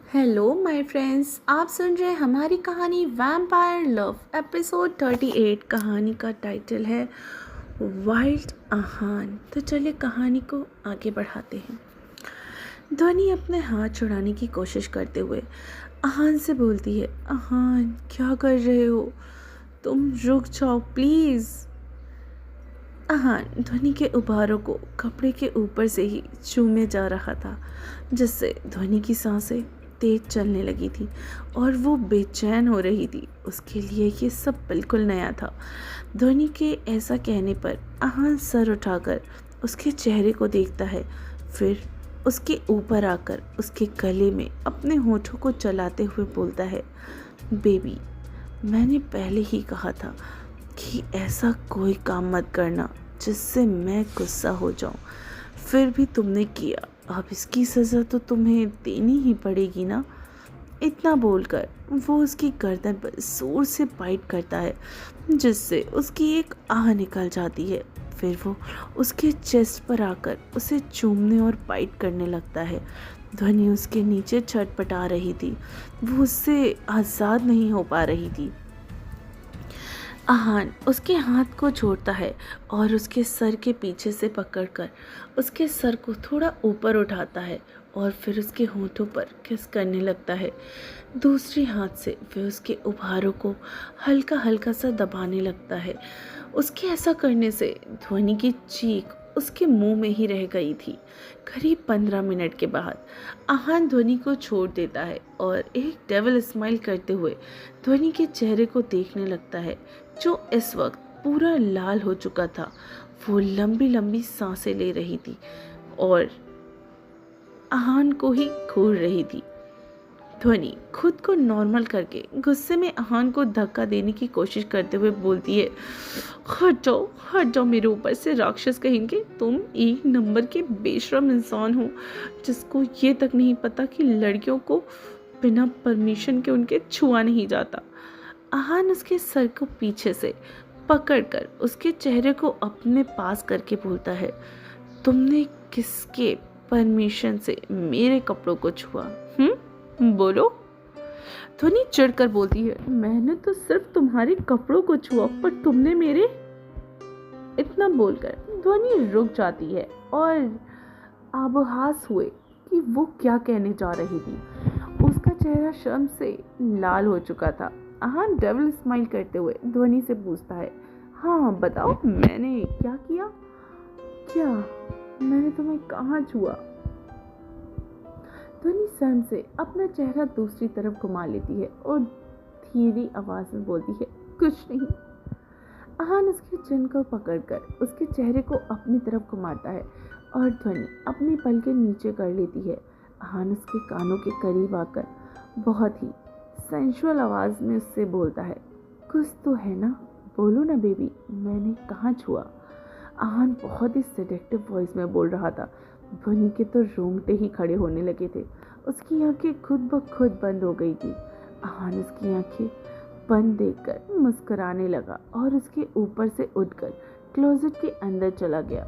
Hello my friends, आप सुन रहे हैं हमारी कहानी वैम्पायर लव एपिसोड 38। कहानी का टाइटल है वाइल्ड आहान। तो चलिए कहानी को आगे बढ़ाते हैं। ध्वनि अपने हाथ छुड़ाने की कोशिश करते हुए आहान से बोलती है, आहान क्या कर रहे हो? तुम रुक जाओ प्लीज़। आहान ध्वनि के उभारों को कपड़े के ऊपर से ही चूमे जा रहा था, जिससे ध्वनि की सांसें तेज चलने लगी थी और वो बेचैन हो रही थी। उसके लिए ये सब बिल्कुल नया था। ध्वनि के ऐसा कहने पर आहान सर उठाकर उसके चेहरे को देखता है, फिर उसके ऊपर आकर उसके गले में अपने होठों को चलाते हुए बोलता है, बेबी, मैंने पहले ही कहा था कि ऐसा कोई काम मत करना जिससे मैं गुस्सा हो जाऊं। फिर भी तुमने किया, अब इसकी सज़ा तो तुम्हें देनी ही पड़ेगी ना। इतना बोलकर वो उसकी गर्दन पर जोर से बाइट करता है, जिससे उसकी एक आह निकल जाती है। फिर वो उसके चेस्ट पर आकर उसे चूमने और बाइट करने लगता है। ध्वनि उसके नीचे छटपटा रही थी, वो उससे आज़ाद नहीं हो पा रही थी। आहान उसके हाथ को छोड़ता है और उसके सर के पीछे से पकड़कर उसके सर को थोड़ा ऊपर उठाता है और फिर उसके होठों पर किस करने लगता है। दूसरी हाथ से वह उसके उभारों को हल्का हल्का सा दबाने लगता है। उसके ऐसा करने से ध्वनि की चीख उसके मुंह में ही रह गई थी। करीब 15 मिनट के बाद आहान ध्वनि को छोड़ देता है और एक डेविल स्माइल करते हुए ध्वनि के चेहरे को देखने लगता है, जो इस वक्त पूरा लाल हो चुका था। वो लंबी लंबी सांसें ले रही थी और आहान को ही घूर रही थी। ध्वनि खुद को नॉर्मल करके गुस्से में आहान को धक्का देने की कोशिश करते हुए बोलती है, हट जाओ मेरे ऊपर से राक्षस कहेंगे। तुम एक नंबर के बेशरम इंसान हो, जिसको ये तक नहीं पता कि लड़कियों को बिना परमिशन के उनके छुआ नहीं जाता। आहान उसके सर को पीछे से पकड़कर उसके चेहरे को अपने पास करके बोलता है, तुमने किसके परमिशन से मेरे कपड़ों को छुआ? बोलो। ध्वनि चिढ़कर बोलती है, मैंने तो सिर्फ तुम्हारे कपड़ों को छुआ, पर तुमने मेरे। इतना बोलकर ध्वनि रुक जाती है और आभास हुए कि वो क्या कहने जा रही थी। उसका चेहरा शर्म से लाल हो चुका था। आहान डेविल स्माइल करते हुए ध्वनि से पूछता है, हाँ बताओ, मैंने क्या किया? क्या मैंने तुम्हें कहाँ छुआ? ध्वनि शर्म से अपना चेहरा दूसरी तरफ घुमा लेती है और धीरे आवाज में बोलती है, कुछ नहीं। आहान उसके चिन को पकड़कर उसके चेहरे को अपनी तरफ घुमाता है और ध्वनि अपनी पलकें नीचे कर लेती है। आहान उसके कानों के करीब आकर बहुत ही सेंशुअल आवाज में उससे बोलता है, कुछ तो है ना, बोलो ना बेबी, मैंने कहाँ छुआ? आहान बहुत ही सेडेक्टिव वॉइस में बोल रहा था। ध्वनि के तो रोंगटे ही खड़े होने लगे थे। उसकी आंखें खुद ब खुद बंद हो गई थी। आहान उसकी आंखें बंद देखकर मुस्कुराने लगा और उसके ऊपर से उठकर क्लोजेट के अंदर चला गया।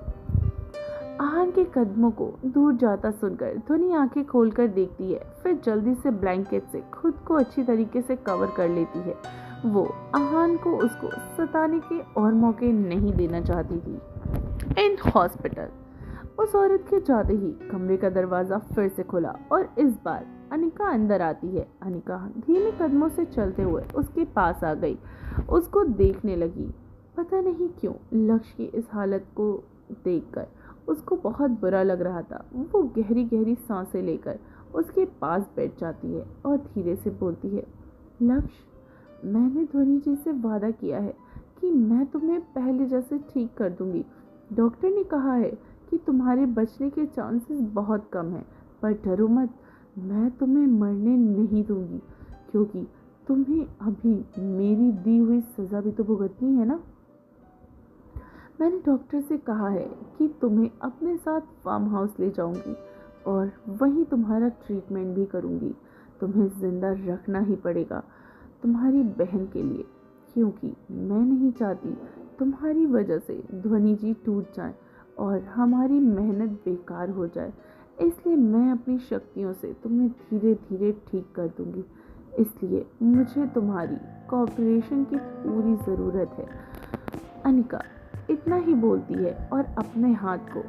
आहान के कदमों को दूर जाता सुनकर ध्वनि आंखें खोलकर देखती है, फिर जल्दी से ब्लैंकेट से खुद को अच्छी तरीके से कवर कर लेती है। वो आहान को उसको सताने के और मौके नहीं देना चाहती थी। इन हॉस्पिटल उस औरत के जाते ही कमरे का दरवाजा फिर से खुला और इस बार अनिका अंदर आती है। अनिका धीमे कदमों से चलते हुए उसके पास आ गई, उसको देखने लगी। पता नहीं क्यों लक्ष्य की इस हालत को देखकर उसको बहुत बुरा लग रहा था। वो गहरी गहरी सांसें लेकर उसके पास बैठ जाती है और धीरे से बोलती है, लक्ष्य, मैंने ध्वनि जी से वादा किया है कि मैं तुम्हें पहले जैसे ठीक कर दूंगी। डॉक्टर ने कहा है कि तुम्हारे बचने के चांसेस बहुत कम हैं, पर डरो मत, मैं तुम्हें मरने नहीं दूंगी, क्योंकि तुम्हें अभी मेरी दी हुई सज़ा भी तो भुगतनी है ना। मैंने डॉक्टर से कहा है कि तुम्हें अपने साथ फार्म हाउस ले जाऊंगी और वहीं तुम्हारा ट्रीटमेंट भी करूंगी। तुम्हें जिंदा रखना ही पड़ेगा तुम्हारी बहन के लिए, क्योंकि मैं नहीं चाहती तुम्हारी वजह से ध्वनि जी टूट जाए और हमारी मेहनत बेकार हो जाए। इसलिए मैं अपनी शक्तियों से तुम्हें धीरे धीरे ठीक कर दूंगी। इसलिए मुझे तुम्हारी कोऑपरेशन की पूरी ज़रूरत है। अनिका इतना ही बोलती है और अपने हाथ को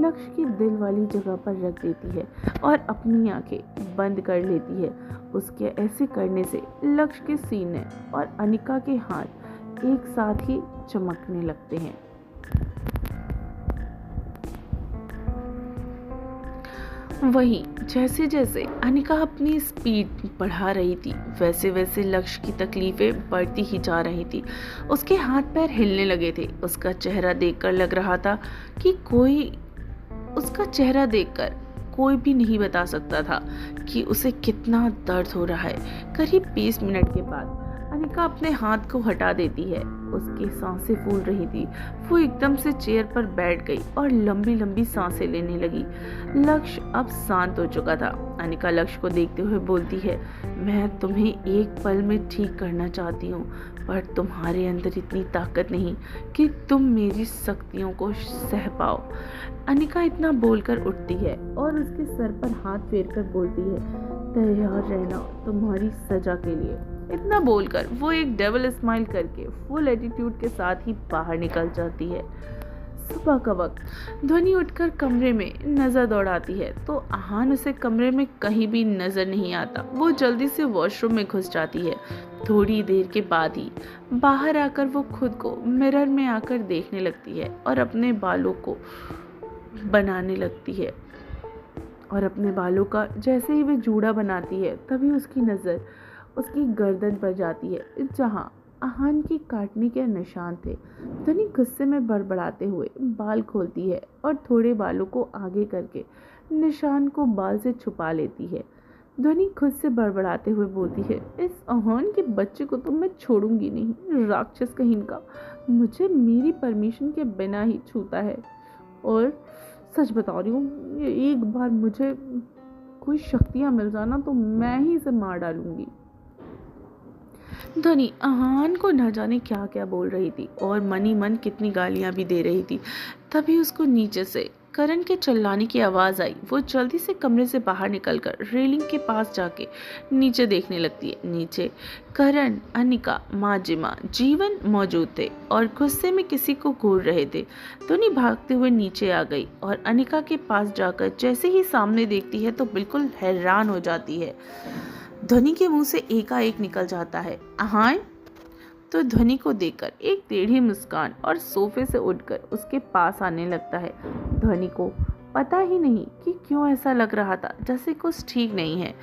लक्ष्य की दिल वाली जगह पर रख देती है और अपनी आंखें बंद कर लेती है। उसके ऐसे करने से लक्ष्य के सीने और अनिका के हाथ एक साथ ही चमकने लगते हैं। वहीं जैसे जैसे अनिका अपनी स्पीड बढ़ा रही थी, वैसे वैसे लक्ष्य की तकलीफें बढ़ती ही जा रही थी। उसके हाथ पैर हिलने लगे थे। उसका चेहरा देखकर लग रहा था कि कोई भी नहीं बता सकता था कि उसे कितना दर्द हो रहा है। करीब 20 मिनट के बाद अनिका अपने हाथ को हटा देती है। उसकी सांसें फूल रही थी। वो एकदम से चेयर पर बैठ गई और लंबी लंबी सांसें लेने लगी। लक्ष्य अब शांत हो चुका था। अनिका लक्ष्य को देखते हुए बोलती है, मैं तुम्हें एक पल में ठीक करना चाहती हूँ, पर तुम्हारे अंदर इतनी ताकत नहीं कि तुम मेरी शक्तियों को सह पाओ। अनिका इतना बोलकर उठती है और उसके सर पर हाथ फेरकर बोलती है, तैयार रहना तुम्हारी सजा के लिए। इतना बोलकर वो एक डबल स्माइल करके फुल एटीट्यूड के साथ ही बाहर निकल जाती है। सुबह का वक्त ध्वनि उठकर कमरे में नजर दौड़ाती है तो आहान उसे कमरे में कहीं भी नजर नहीं आता। वो जल्दी से वॉशरूम में घुस जाती है। थोड़ी देर के बाद ही बाहर आकर वो खुद को मिरर में आकर देखने लगती है और अपने बालों को बनाने लगती है। और अपने बालों का जैसे ही वे जूड़ा बनाती है तभी उसकी नज़र उसकी गर्दन पर जाती है जहां आहान की काटने के निशान थे। ध्वनि गुस्से में बड़बड़ाते हुए बाल खोलती है और थोड़े बालों को आगे करके निशान को बाल से छुपा लेती है। ध्वनि खुद से बड़बड़ाते हुए बोलती है, इस आहान के बच्चे को तो मैं छोड़ूंगी नहीं। राक्षस कहीं का मुझे मेरी परमिशन के बिना ही छूता है और सच बता रही हूँ, एक बार मुझे कोई शक्तियाँ मिल जाना तो मैं ही इसे मार डालूंगी। ध्वनि आहान को न जाने क्या क्या बोल रही थी और मनी मन कितनी गालियां भी दे रही थी। तभी उसको नीचे से करण के चिल्लाने की आवाज़ आई। वो जल्दी से कमरे से बाहर निकलकर रेलिंग के पास जाके नीचे देखने लगती है। नीचे करण, अनिका, माजिमा, जीवन मौजूद थे और गुस्से में किसी को घूर रहे थे। ध्वनि भागते हुए नीचे आ गई और अनिका के पास जाकर जैसे ही सामने देखती है तो बिल्कुल हैरान हो जाती है। ध्वनि के मुंह से एकाएक निकल जाता है, आहान। तो ध्वनि को देखकर एक टेढ़ी मुस्कान और सोफे से उठकर उसके पास आने लगता है। ध्वनि को पता ही नहीं कि क्यों ऐसा लग रहा था जैसे कुछ ठीक नहीं है।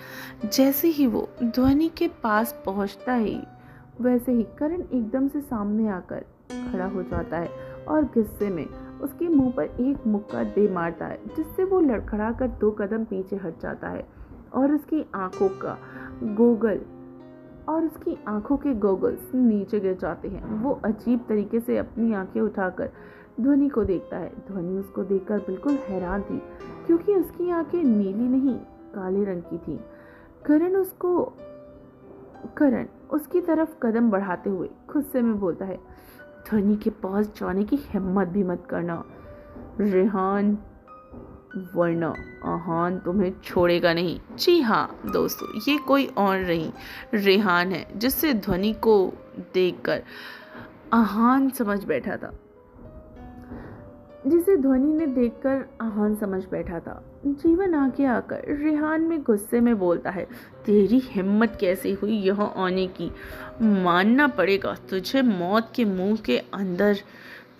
जैसे ही वो ध्वनि के पास पहुंचता है वैसे ही करण एकदम से सामने आकर खड़ा हो जाता है और गुस्से में उसके मुंह पर एक मुक्का दे मारता है, जिससे वो लड़खड़ा कर 2 कदम पीछे हट जाता है और उसकी आंखों के गोगल्स नीचे गिर जाते हैं। वो अजीब तरीके से अपनी आंखें उठाकर ध्वनि को देखता है। ध्वनि उसको देखकर बिल्कुल हैरान थी क्योंकि उसकी आंखें नीली नहीं काले रंग की थी। करण उसकी तरफ कदम बढ़ाते हुए गुस्से में बोलता है, ध्वनि के पास जाने की हिम्मत भी मत करना रेहान, वरना आहान तुम्हें छोड़ेगा नहीं। जी हाँ दोस्तों, ये कोई और नहीं रेहान है, जिससे ध्वनि को देखकर आहान समझ बैठा था। जीवन आगे आकर रेहान में गुस्से में बोलता है, तेरी हिम्मत कैसे हुई यहाँ आने की? मानना पड़ेगा, तुझे मौत के मुंह के अंदर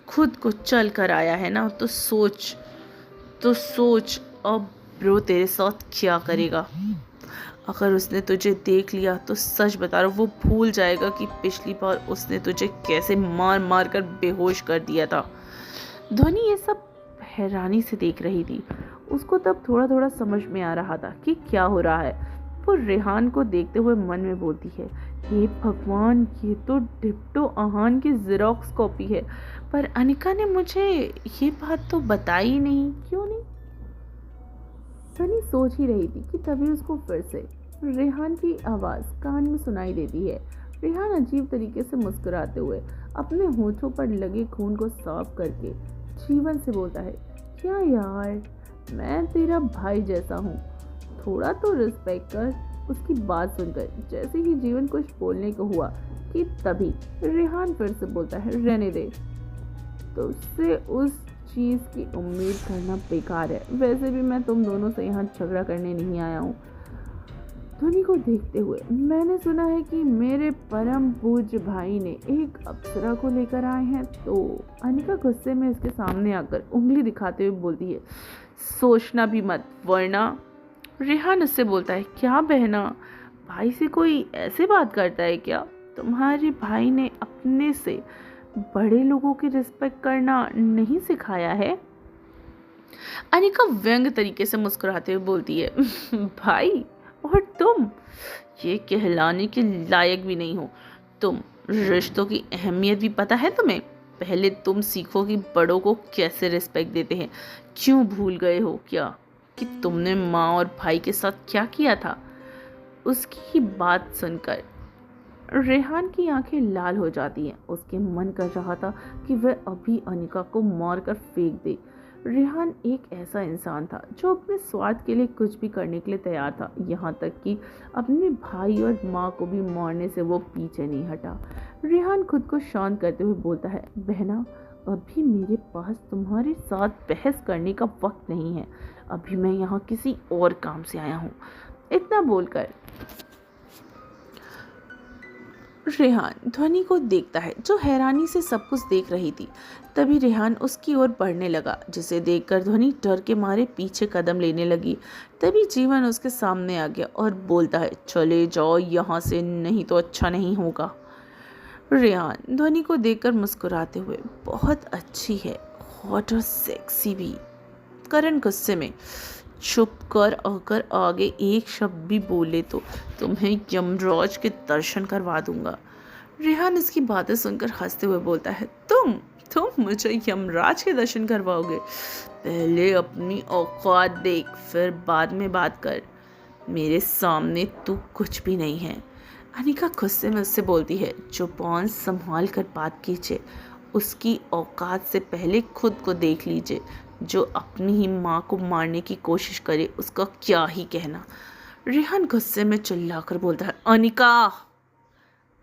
खुद को चल कर आया है ना, तो सोच अब ब्रो तेरे साथ क्या करेगा। अगर उसने तुझे देख लिया तो सच बता रहा हूँ वो भूल जाएगा कि पिछली बार उसने तुझे कैसे मार मार कर बेहोश कर दिया था। ध्वनि ये सब हैरानी से देख रही थी। उसको तब थोड़ा थोड़ा समझ में आ रहा था कि क्या हो रहा है। वो रेहान को देखते हुए मन में बोलती है, हे भगवान, ये तो डिप्टो आहान की ज़ेरॉक्स कॉपी है, पर अनिका ने मुझे ये बात तो बताई नहीं। क्यों नहीं? सनी सोच ही रही थी कि तभी उसको फिर से रेहान की आवाज़ कान में सुनाई देती है। रेहान अजीब तरीके से मुस्कुराते हुए अपने होठों पर लगे खून को साफ करके जीवन से बोलता है, क्या यार, मैं तेरा भाई जैसा हूँ, थोड़ा तो रिस्पेक्ट कर। उसकी बात सुनकर जैसे ही जीवन कुछ बोलने को हुआ कि तभी रेहान फिर से बोलता है, रहने दे, तुझसे उस चीज़ की उम्मीद करना बेकार है। वैसे भी मैं तुम दोनों से यहाँ झगड़ा करने नहीं आया हूँ। ध्वनि को देखते हुए, मैंने सुना है कि मेरे परम पूज्य भाई ने एक अप्सरा को लेकर आए हैं। तो अनिका गुस्से में इसके सामने आकर उंगली दिखाते हुए बोलती है, सोचना भी मत, वरना। रेहान उससे बोलता है, क्या बहना, भाई से कोई ऐसे बात करता है क्या? तुम्हारे भाई ने अपने से बड़े लोगों की रिस्पेक्ट करना नहीं सिखाया है? अनिका व्यंग तरीके से मुस्कुराते हुए बोलती है, भाई, और तुम ये कहलाने के लायक भी नहीं हो। तुम रिश्तों की अहमियत भी पता है तुम्हें? पहले तुम सीखो कि बड़ों को कैसे रिस्पेक्ट देते हैं। क्यों भूल गए हो क्या कि तुमने माँ और भाई के साथ क्या किया था? उसकी बात सुनकर रेहान की आंखें लाल हो जाती हैं। उसके मन कर रहा था कि वह अभी अनिका को मारकर फेंक दे। रेहान एक ऐसा इंसान था जो अपने स्वार्थ के लिए कुछ भी करने के लिए तैयार था, यहाँ तक कि अपने भाई और माँ को भी मारने से वो पीछे नहीं हटा। रेहान खुद को शांत करते हुए बोलता है, बहना, अभी मेरे पास तुम्हारे साथ बहस करने का वक्त नहीं है। अभी मैं यहाँ किसी और काम से आया हूँ। इतना बोलकर रेहान ध्वनि को देखता है, जो हैरानी से सब कुछ देख रही थी। तभी रेहान उसकी ओर बढ़ने लगा, जिसे देखकर ध्वनि डर के मारे पीछे कदम लेने लगी। तभी जीवन उसके सामने आ गया और बोलता है, चले जाओ यहाँ से, नहीं तो अच्छा नहीं होगा। रेहान ध्वनि को देखकर मुस्कुराते हुए, बहुत अच्छी है, हॉट और सेक्सी भी। करण गुस्से में, चुप कर, अगर आगे एक शब्द भी बोले तो तुम्हें यमराज के दर्शन करवा दूंगा। रेहान इसकी बातें सुनकर हंसते हुए बोलता है, तुम मुझे यमराज के दर्शन करवाओगे? पहले अपनी औकात देख, फिर बाद में बात कर। मेरे सामने तू कुछ भी नहीं है। अनिका गुस्से में उससे बोलती है, जुबान संभाल कर बात कीजिए। उसकी औकात से पहले खुद को देख लीजिए। जो अपनी ही माँ को मारने की कोशिश करे, उसका क्या ही कहना। रेहान गुस्से में चिल्लाकर बोलता है, अनिका।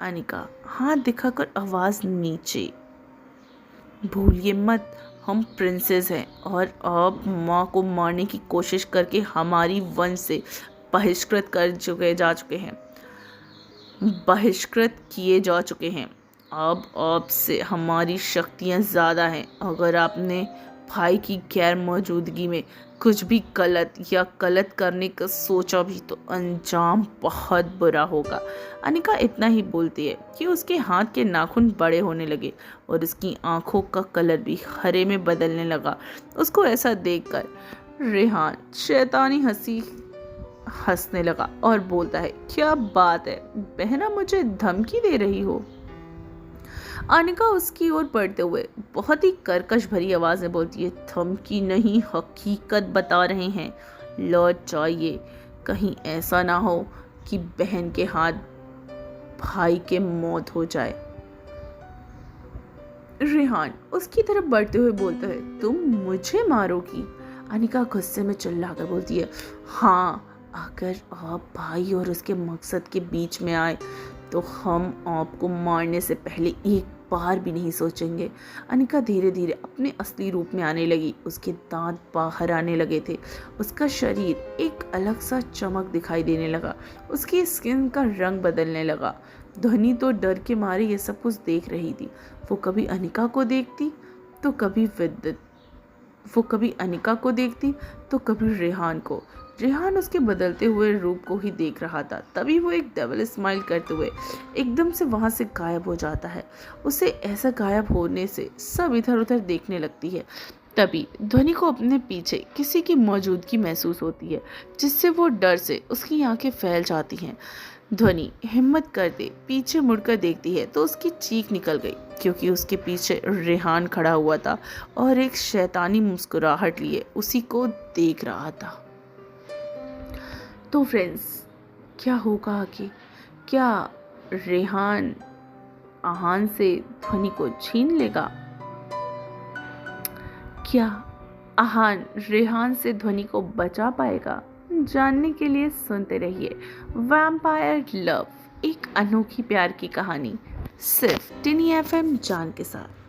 अनिका हाथ दिखाकर आवाज नीचे, भूलिए मत, हम प्रिंसेस हैं और आप माँ को मारने की कोशिश करके हमारी वंश से बहिष्कृत किए जा चुके हैं। अब आपसे हमारी शक्तियाँ ज़्यादा हैं। अगर आपने भाई की गैर मौजूदगी में कुछ भी गलत करने का सोचा भी तो अंजाम बहुत बुरा होगा। अनिका इतना ही बोलती है कि उसके हाथ के नाखून बड़े होने लगे और उसकी आंखों का कलर भी हरे में बदलने लगा। उसको ऐसा देखकर रेहान शैतानी हंसी हंसने लगा और बोलता है, क्या बात है बहना, मुझे धमकी दे रही हो? अनिका उसकी ओर बढ़ते हुए बहुत ही कर्कश भरी आवाज में बोलती है, धमकी नहीं, हकीकत बता रहे हैं। लौट जाइए, कहीं ऐसा ना हो कि बहन के हाथ भाई के मौत हो जाए। रेहान उसकी तरफ बढ़ते हुए बोलता है, तुम मुझे मारोगी? अनिका गुस्से में चिल्लाकर बोलती है, हाँ, अगर आप भाई और उसके मकसद के बीच में आए तो हम आपको मारने से पहले एक बार भी नहीं सोचेंगे। अनिका धीरे धीरे अपने असली रूप में आने लगी। उसके दांत बाहर आने लगे थे। उसका शरीर एक अलग सा चमक दिखाई देने लगा। उसकी स्किन का रंग बदलने लगा। ध्वनि तो डर के मारे ये सब कुछ देख रही थी। वो कभी अनिका को देखती तो कभी रेहान को। रेहान उसके बदलते हुए रूप को ही देख रहा था। तभी वो एक डबल स्माइल करते हुए एकदम से वहां से गायब हो जाता है। उसे ऐसा गायब होने से सब इधर उधर देखने लगती है। तभी ध्वनि को अपने पीछे किसी की मौजूदगी महसूस होती है, जिससे वो डर से उसकी आंखें फैल जाती हैं। ध्वनि हिम्मत करते पीछे मुड़कर देखती है तो उसकी चीख निकल गई, क्योंकि उसके पीछे रेहान खड़ा हुआ था और एक शैतानी मुस्कुराहट लिए उसी को देख रहा था। तो फ्रेंड्स, क्या होगा आगे? क्या रेहान आहान से ध्वनि को छीन लेगा? क्या आहान रेहान से ध्वनि को बचा पाएगा? जानने के लिए सुनते रहिए वैम्पायर लव, एक अनोखी प्यार की कहानी, सिर्फ टिनी एफएम जान के साथ।